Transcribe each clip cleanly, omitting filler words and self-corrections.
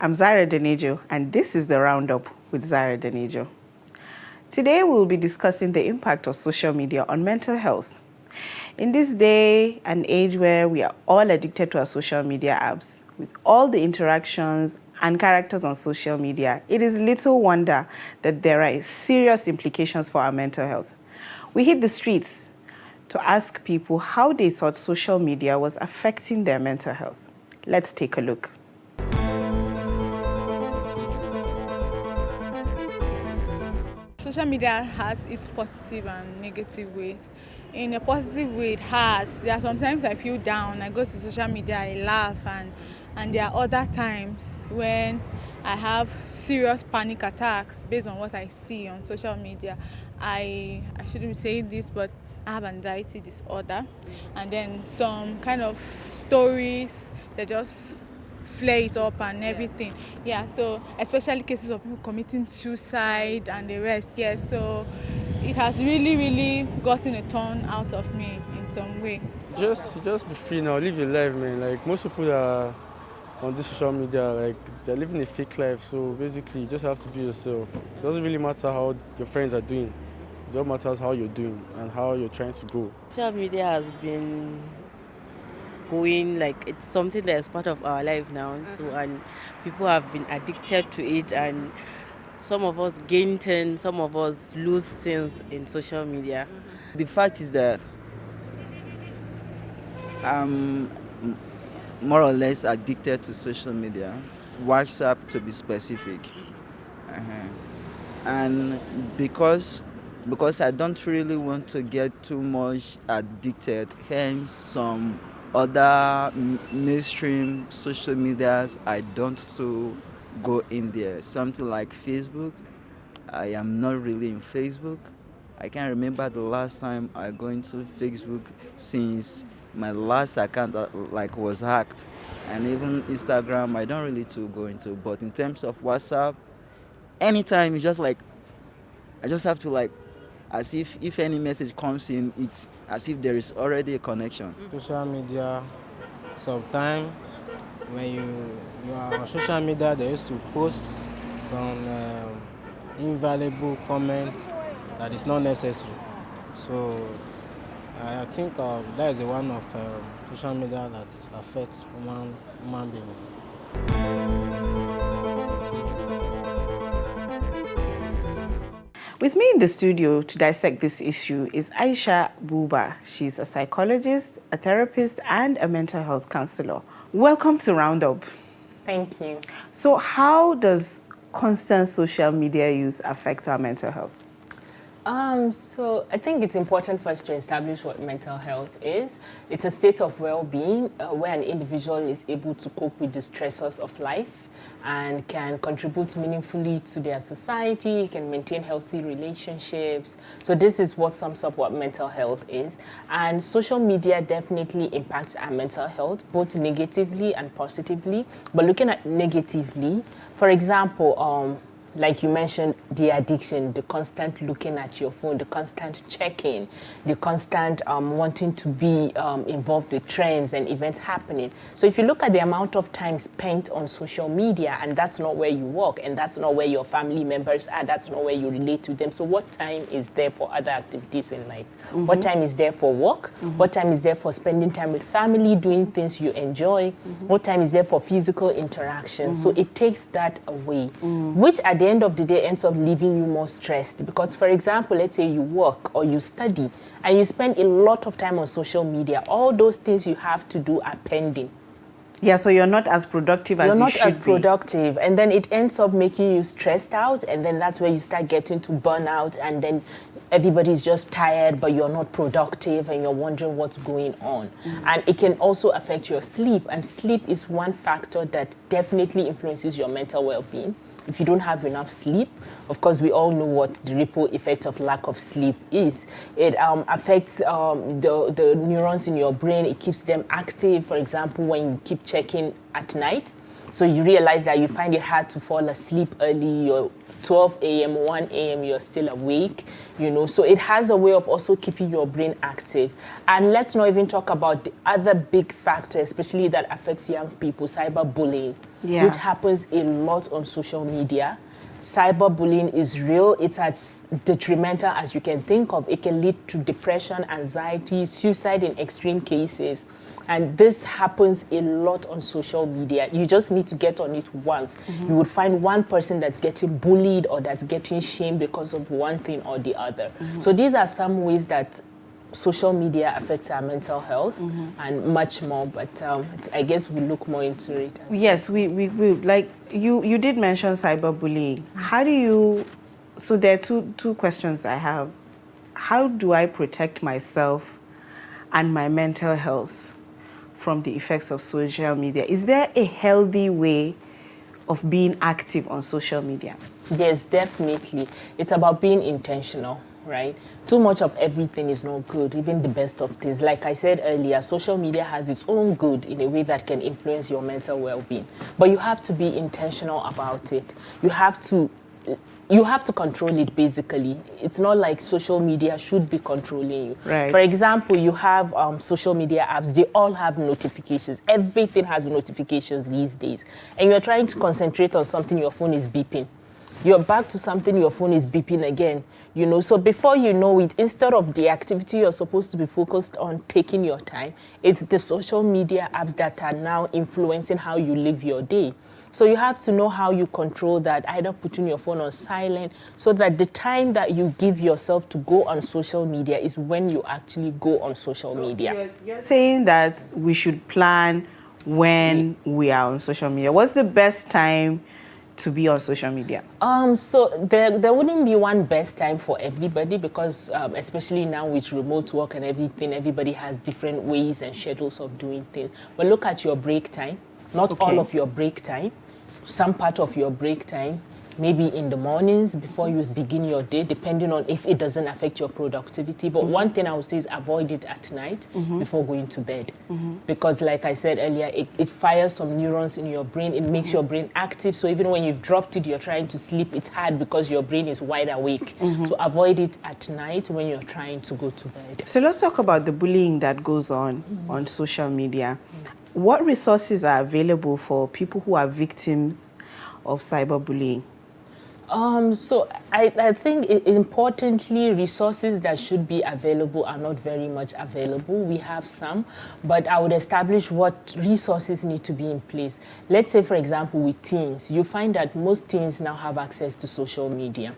I'm Zara Denijo, and this is the Roundup with Zara Denijo. Today, we'll be discussing the impact of social media on mental health. In this day and age where we are all addicted to our social media apps, with all the interactions and characters on social media, it is little wonder that there are serious implications for our mental health. We hit the streets to ask people how they thought social media was affecting their mental health. Let's take a look. Social media has its positive and negative ways. In a positive way, there are sometimes I feel down. I go to social media, I laugh, and there are other times when I have serious panic attacks based on what I see on social media. I shouldn't be saying this, but I have anxiety disorder, and then some kind of stories that just flare it up and everything. Yeah, so especially cases of people committing suicide and the rest. Yeah, so it has really gotten a turn out of me in some way. Just be free now, live your life, man. Like most people are on this social media, like they're living a fake life. So basically, you just have to be yourself. It doesn't really matter how your friends are doing. It just matters how you're doing and how you're trying to grow. Social media has been going, like it's something that is part of our life now. So, and people have been addicted to it, and some of us gain things, some of us lose things in social media. The fact is that I'm more or less addicted to social media, WhatsApp to be specific. And because I don't really want to get too much addicted, hence some other mainstream social medias I don't so go in there. Something like Facebook, I am not really in Facebook. I can't remember the last time I go into Facebook since my last account was hacked. And even Instagram I don't really to go into, but in terms of WhatsApp, anytime it's just like I just have to as if any message comes in, it's as if there is already a connection. Social media, sometimes when you are on social media, they used to post some invaluable comments that is not necessary. So I think that is the one of social media that affects human being. With me in the studio to dissect this issue is Aisha Buba. She's a psychologist, a therapist, and a mental health counselor. Welcome to Roundup. Thank you. So how does constant social media use affect our mental health? So I think it's important for us to establish what mental health is. It's a state of well-being where an individual is able to cope with the stressors of life and can contribute meaningfully to their society, can maintain healthy relationships. So this is what sums up what mental health is. And social media definitely impacts our mental health, both negatively and positively. But looking at negatively, for example, like you mentioned, the addiction, the constant looking at your phone, the constant checking, the constant wanting to be involved with trends and events happening. So if you look at the amount of time spent on social media, and that's not where you work, and that's not where your family members are, that's not where you relate to them. So what time is there for other activities in life? Mm-hmm. What time is there for work? Mm-hmm. What time is there for spending time with family, doing things you enjoy? Mm-hmm. What time is there for physical interaction? Mm-hmm. So it takes that away, which at the end of the day ends up leaving you more stressed. Because, for example, let's say you work or you study and you spend a lot of time on social media. All those things you have to do are pending. Yeah, so you're not as productive as you should be. You're not as productive. And then it ends up making you stressed out. And then that's where you start getting to burnout. And then everybody's just tired, but you're not productive and you're wondering what's going on. And it can also affect your sleep. And sleep is one factor that definitely influences your mental well-being. If you don't have enough sleep, of course, we all know what the ripple effect of lack of sleep is. It affects the neurons in your brain. It keeps them active. For example, when you keep checking at night, So you realize that you find it hard to fall asleep early. You're 12 a.m., 1 a.m., you're still awake, So it has a way of also keeping your brain active. And let's not even talk about the other big factor, especially that affects young people, cyberbullying, which happens a lot on social media. Cyberbullying is real. It's as detrimental as you can think of. It can lead to depression, anxiety, suicide in extreme cases. And this happens a lot on social media. You just need to get on it once. You would find one person that's getting bullied or that's getting shamed because of one thing or the other. So these are some ways that social media affects our mental health and much more, but I guess we'll look more into it. Yes, we will. Like you did mention cyberbullying. How do you, so there are two questions I have. How do I protect myself and my mental health from the effects of social media? Is there a healthy way of being active on social media? Yes, definitely. It's about being intentional, right? Too much of everything is not good, even the best of things. Like I said earlier, social media has its own good in a way that can influence your mental well-being. But you have to be intentional about it. You have to control it, basically. It's not like social media should be controlling you. Right. For example, you have social media apps. They all have notifications. Everything has notifications these days. And you're trying to concentrate on something, your phone is beeping. You're back to something, your phone is beeping again. So before you know it, instead of the activity you're supposed to be focused on taking your time, it's the social media apps that are now influencing how you live your day. So you have to know how you control that, either putting your phone on silent, so that the time that you give yourself to go on social media is when you actually go on social media. You're saying that we should plan when we are on social media. What's the best time to be on social media? So there wouldn't be one best time for everybody, because especially now with remote work and everything, everybody has different ways and schedules of doing things. But look at your break time. Not all of your break time, some part of your break time, maybe in the mornings before you begin your day, depending on if it doesn't affect your productivity. But one thing I would say is avoid it at night before going to bed. Because like I said earlier, it fires some neurons in your brain. It makes your brain active. So even when you've dropped it, you're trying to sleep, it's hard because your brain is wide awake. So avoid it at night when you're trying to go to bed. So let's talk about the bullying that goes on social media. What resources are available for people who are victims of cyberbullying? So I think importantly, resources that should be available are not very much available. We have some, but I would establish what resources need to be in place. Let's say, for example, with teens, you find that most teens now have access to social media.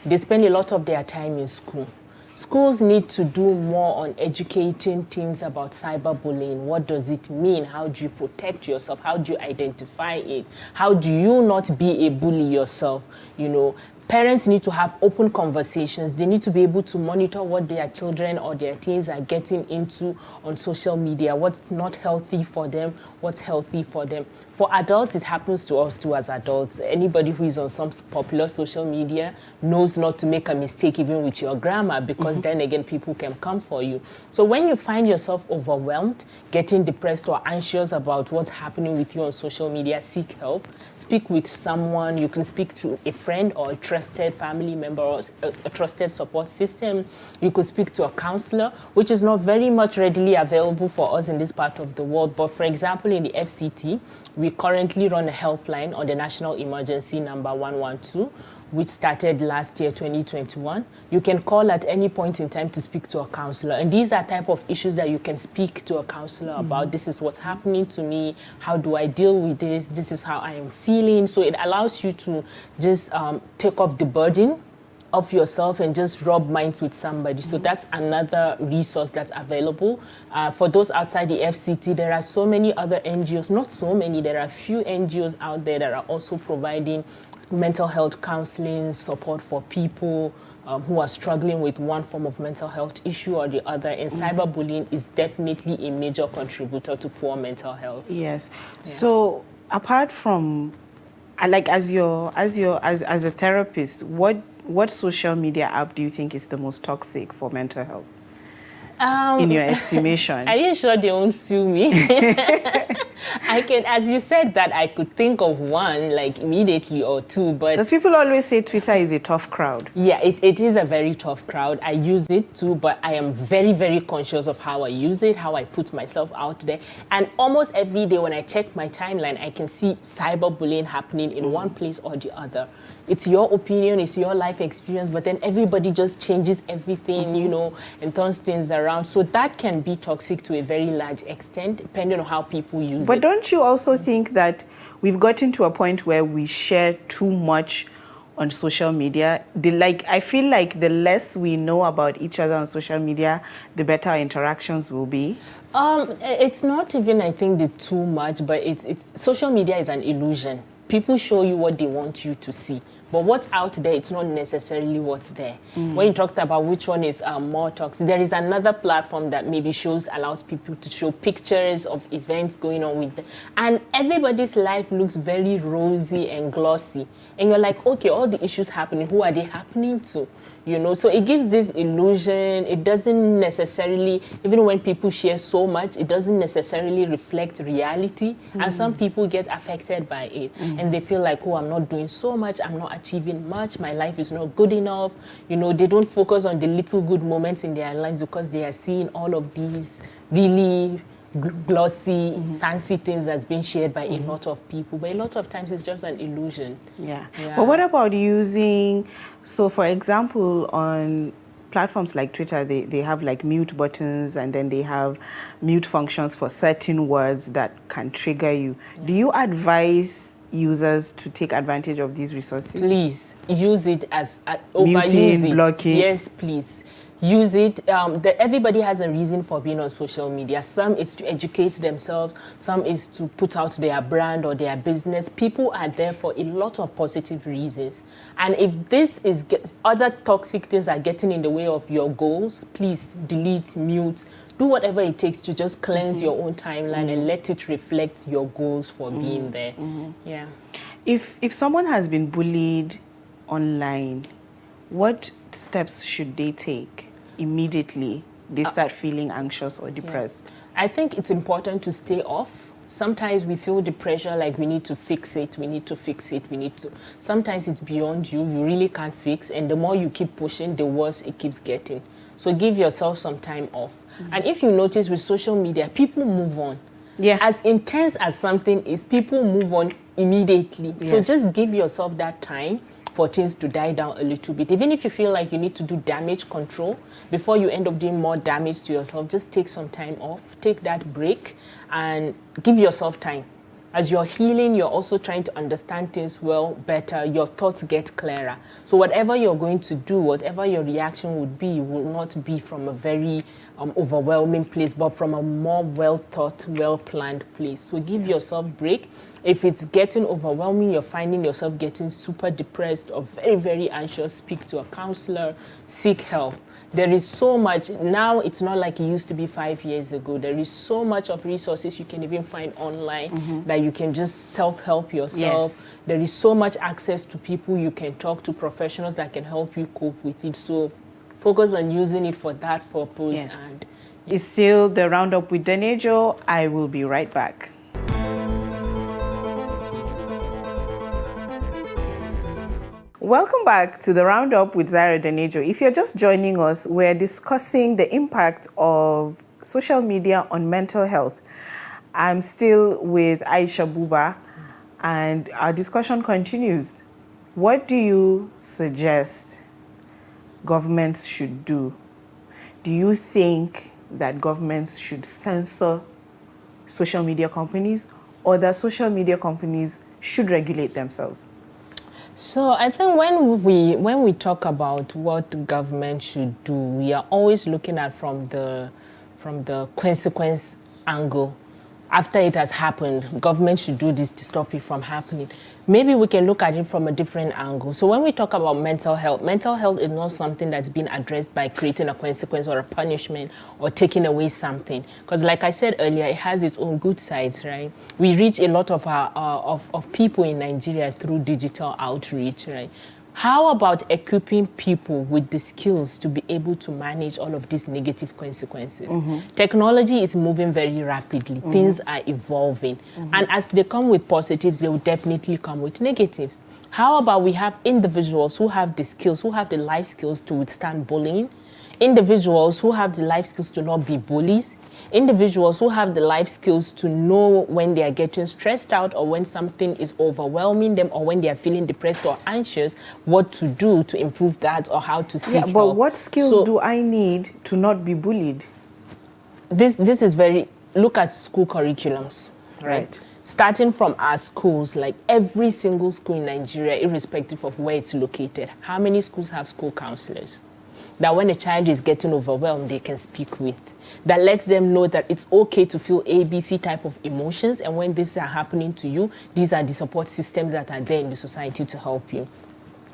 They spend a lot of their time in school. Schools need to do more on educating teens about cyberbullying. What does it mean? How do you protect yourself? How do you identify it? How do you not be a bully yourself? Parents need to have open conversations. They need to be able to monitor what their children or their teens are getting into on social media, what's not healthy for them, what's healthy for them. For adults, it happens to us too as adults. Anybody who is on some popular social media knows not to make a mistake even with your grammar, because then again, people can come for you. So when you find yourself overwhelmed, getting depressed or anxious about what's happening with you on social media, seek help. Speak with someone. You can speak to a friend or a trusted family member or a trusted support system. You could speak to a counselor, which is not very much readily available for us in this part of the world. But for example, in the FCT, we currently run a helpline on the national emergency number 112, which started last year, 2021. You can call at any point in time to speak to a counselor. And these are type of issues that you can speak to a counselor about. This is what's happening to me. How do I deal with this? This is how I am feeling. So it allows you to just take off the burden of yourself and just rub minds with somebody. So that's another resource that's available. For those outside the FCT, there are so many other NGOs, not so many, there are a few NGOs out there that are also providing mental health counseling support for people who are struggling with one form of mental health issue or the other. And cyberbullying is definitely a major contributor to poor mental health. Yes. So apart from, like as a therapist, what social media app do you think is the most toxic for mental health? in your estimation? Are you sure they won't sue me? I can, as you said that, I could think of one like immediately or two, but Because people always say Twitter is a tough crowd. yeah, it is a very tough crowd. I use it too, but I am very, very conscious of how I use it, how I put myself out there. And almost every day when I check my timeline, I can see cyberbullying happening in one place or the other. It's your opinion, it's your life experience, but then everybody just changes everything, you know, and turns things around. So that can be toxic to a very large extent, depending on how people use it. But don't you also think that we've gotten to a point where we share too much on social media? I feel like the less we know about each other on social media, the better our interactions will be. It's not even, I think, the too much, but it's social media is an illusion. People show you what they want you to see. But what's out there, it's not necessarily what's there. When you talked about which one is more toxic, there is another platform that maybe allows people to show pictures of events going on with them. And everybody's life looks very rosy and glossy. And you're like, okay, all the issues happening, who are they happening to? You know, so it gives this illusion. It doesn't necessarily, even when people share so much, it doesn't necessarily reflect reality. And some people get affected by it. And they feel like, oh, I'm not doing so much, I'm not achieving much, my life is not good enough. You know, they don't focus on the little good moments in their lives because they are seeing all of these really glossy, fancy things that's being shared by a lot of people. But a lot of times it's just an illusion. Yeah. But what about using, so for example, on platforms like Twitter, they have like mute buttons, and then they have mute functions for certain words that can trigger you. Do you advise users to take advantage of these resources? Please use it as overuse Muting, it. blocking. Yes, please. Use it. Everybody has a reason for being on social media. Some is to educate themselves. Some is to put out their brand or their business. People are there for a lot of positive reasons. And if this is other toxic things are getting in the way of your goals, please delete, mute, do whatever it takes to just cleanse your own timeline and let it reflect your goals for being there. Yeah. If someone has been bullied online, what steps should they take immediately they start feeling anxious or depressed? I think it's important to stay off. Sometimes we feel the pressure like we need to fix it, Sometimes it's beyond you, you really can't fix, and the more you keep pushing, the worse it keeps getting. So give yourself some time off. And if you notice with social media, people move on. Yeah. As intense as something is, people move on immediately. So Yes. just give yourself that time for things to die down a little bit. Even if you feel like you need to do damage control, before you end up doing more damage to yourself, just take some time off, take that break, and give yourself time. As you're healing, you're also trying to understand things better, your thoughts get clearer. So whatever you're going to do, whatever your reaction would be, will not be from a very overwhelming place, but from a more well-thought, well-planned place. So give yourself a break. If it's getting overwhelming, you're finding yourself getting super depressed or very, very anxious, speak to a counselor, seek help. There is so much, now it's not like it used to be 5 years ago. There is so much of resources you can even find online that you can just self-help yourself. Yes. There is so much access to people you can talk to, professionals that can help you cope with it. So focus on using it for that purpose. Yes. And It's still the Roundup with Denejo. I will be right back. Welcome back to the Roundup with Zara Denejo. If you're just joining us, we're discussing the impact of social media on mental health. I'm still with Aisha Buba, and our discussion continues. What do you suggest governments should do? Do you think that governments should censor social media companies, or that social media companies should regulate themselves? so I think when we talk about what government should do, we are always looking at from the consequence angle. After it has happened, government should do this to stop it from happening. Maybe we can look at it from a different angle. So when we talk about mental health is not something that's been addressed by creating a consequence or a punishment or taking away something. Because like I said earlier, it has its own good sides, right? We reach a lot of our of people in Nigeria through digital outreach, right? How about equipping people with the skills to be able to manage all of these negative consequences? Technology is moving very rapidly. Things are evolving. And as they come with positives, they will definitely come with negatives. How about we have individuals who have the skills, who have the life skills to withstand bullying, individuals who have the life skills to not be bullies, individuals who have the life skills to know when they are getting stressed out or when something is overwhelming them or when they are feeling depressed or anxious, what to do to improve that or how to seek Yeah, but help. what skills do I need to not be bullied? This is very, look at school curriculums, right? Starting from our schools, like every single school in Nigeria, irrespective of where it's located, how many schools have school counselors? That when a child is getting overwhelmed, they can speak with. That lets them know that it's okay to feel ABC type of emotions, and when these are happening to you, these are the support systems that are there in the society to help you.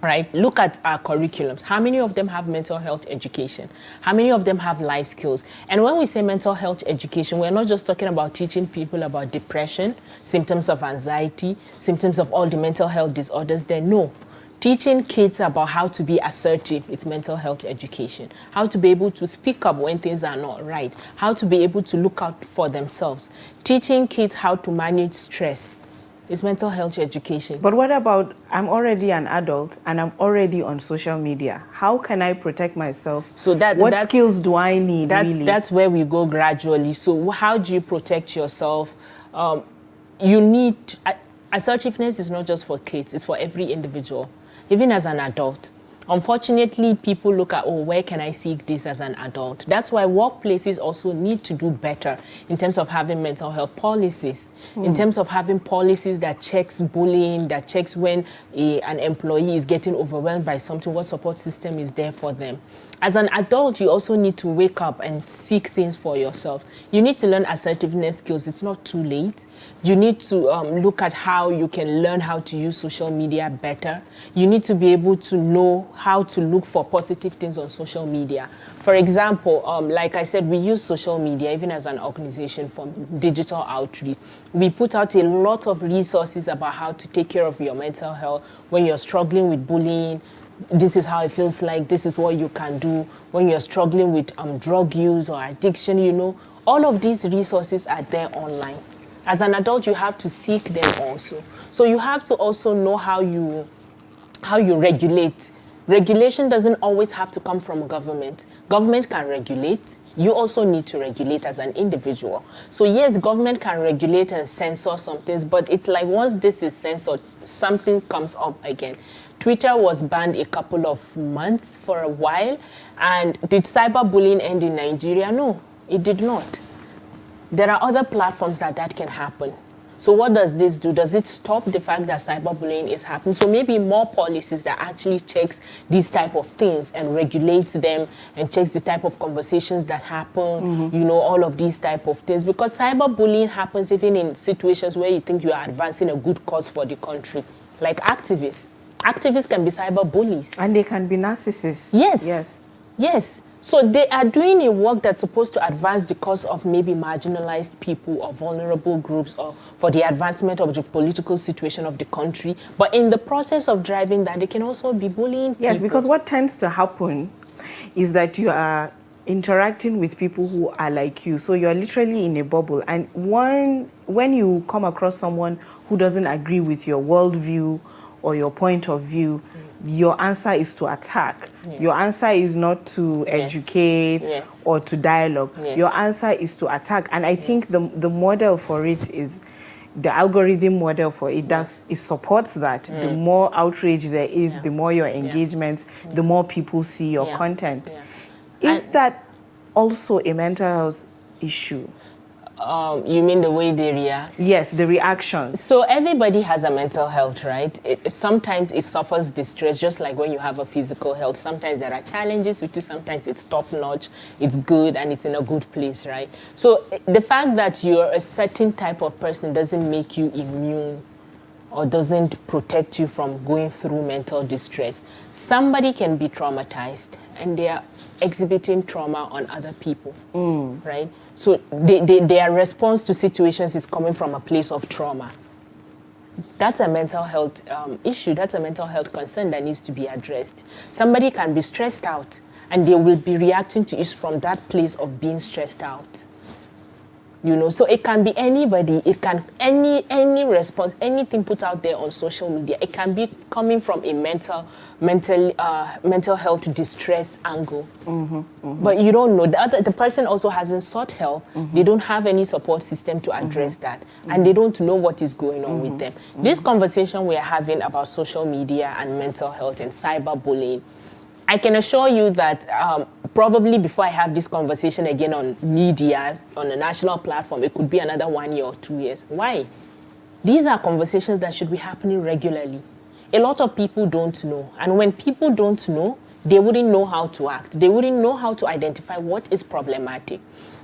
Right? Look at our curriculums. How many of them have mental health education? How many of them have life skills? And when we say mental health education, we're not just talking about teaching people about depression, symptoms of anxiety, symptoms of all the mental health disorders. No. Teaching kids about how to be assertive, it's mental health education. How to be able to speak up when things are not right. How to be able to look out for themselves. Teaching kids how to manage stress, it's mental health education. But what about, I'm already an adult and I'm already on social media. How can I protect myself? So what skills do I need, really? That's where we go gradually. So how do you protect yourself? You need, assertiveness is not just for kids, it's for every individual, even as an adult. Unfortunately, people look at, where can I seek this as an adult? That's why workplaces also need to do better in terms of having mental health policies, in terms of having policies that checks bullying, that checks when an employee is getting overwhelmed by something, what support system is there for them. As an adult, you also need to wake up and seek things for yourself. You need to learn assertiveness skills. It's not too late. You need to look at how you can learn how to use social media better. You need to be able to know how to look for positive things on social media. For example, like I said, we use social media, even as an organization, for digital outreach. We put out a lot of resources about how to take care of your mental health when you're struggling with bullying. This is how it feels like, this is what you can do when you're struggling with drug use or addiction, all of these resources are there online. As an adult, you have to seek them also. So you have to also know how you regulate. Regulation doesn't always have to come from government. Government can regulate. You also need to regulate as an individual. So yes, government can regulate and censor some things, but it's like once this is censored, something comes up again. Twitter was banned a couple of months for a while. And did cyberbullying end in Nigeria? No, it did not. There are other platforms that can happen. So what does this do? Does it stop the fact that cyberbullying is happening? So maybe more policies that actually checks these type of things and regulates them and checks the type of conversations that happen, all of these type of things. Because cyberbullying happens even in situations where you think you are advancing a good cause for the country, like activists. Activists can be cyber bullies. And they can be narcissists. Yes. So they are doing a work that's supposed to advance the cause of maybe marginalized people or vulnerable groups or for the advancement of the political situation of the country. But in the process of driving that, they can also be bullying people. Yes, because what tends to happen is that you are interacting with people who are like you. So you're literally in a bubble. And when you come across someone who doesn't agree with your worldview or your point of view, your answer is to attack. Yes. Your answer is not to educate or to dialogue. Yes. Your answer is to attack. And I think the model for it is, the algorithm model for it it supports that. The more outrage there is, the more your engagement, the more people see your content. Is that also a mental health issue? You mean the way they react? Yes, the reactions. So everybody has a mental health, right? Sometimes it suffers distress, just like when you have a physical health. Sometimes there are challenges with it. Sometimes it's top-notch, it's good, and it's in a good place, right? So the fact that you're a certain type of person doesn't make you immune or doesn't protect you from going through mental distress. Somebody can be traumatized, and they are exhibiting trauma on other people, right? So their response to situations is coming from a place of trauma. that's a mental health issue. That's a mental health concern that needs to be addressed. Somebody can be stressed out and they will be reacting to it from that place of being stressed out. You know, so it can be anybody, it can any response, anything put out there on social media. It can be coming from a mental health distress angle. But you don't know. The person also hasn't sought help. They don't have any support system to address that, and they don't know what is going on with them. This conversation we're having about social media and mental health and cyberbullying, I can assure you that probably before I have this conversation again on media, on a national platform, it could be another 1 year or 2 years. Why? These are conversations that should be happening regularly. A lot of people don't know. And when people don't know, they wouldn't know how to act. They wouldn't know how to identify what is problematic.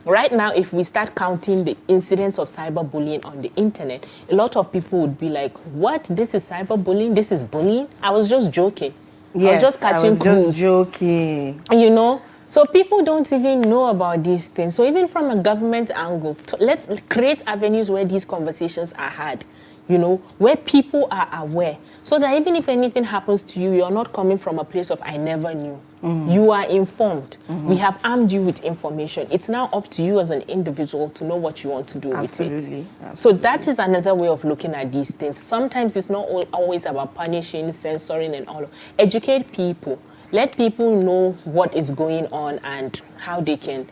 Right now, if we start counting the incidents of cyberbullying on the internet, a lot of people would be like, what? This is cyberbullying? This is bullying? I was just joking. Yes, I was just catching crews. just joking. You know? So people don't even know about these things. So even from a government angle, let's create avenues where these conversations are had, you know, where people are aware. So that even if anything happens to you, you're not coming from a place of, I never knew. You are informed. We have armed you with information. It's now up to you as an individual to know what you want to do with it. So that is another way of looking at these things. Sometimes it's not always about punishing, censoring and all. Educate people. Let people know what is going on and how they can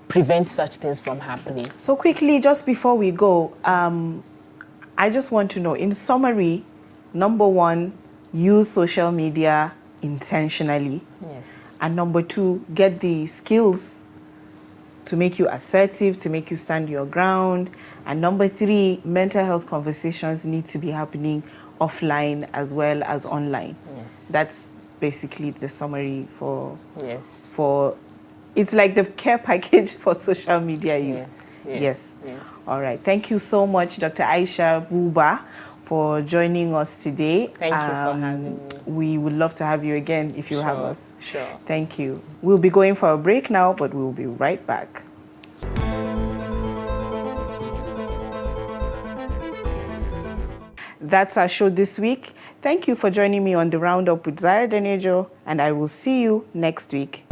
prevent such things from happening. So quickly, just before we go, I just want to know, in summary, number one, use social media intentionally. Yes. And number two, get the skills to make you assertive, to make you stand your ground. And number three, mental health conversations need to be happening offline as well as online. Yes. That's basically the summary for Yes. It's like the care package for social media use. Yes. All right. Thank you so much, Dr. Aisha Buba, for joining us today. Thank you for having me. We would love to have you again if you have us. Sure. Thank you. We'll be going for a break now, but we'll be right back. That's our show this week. Thank you for joining me on the Roundup with Zara Denejo, and I will see you next week.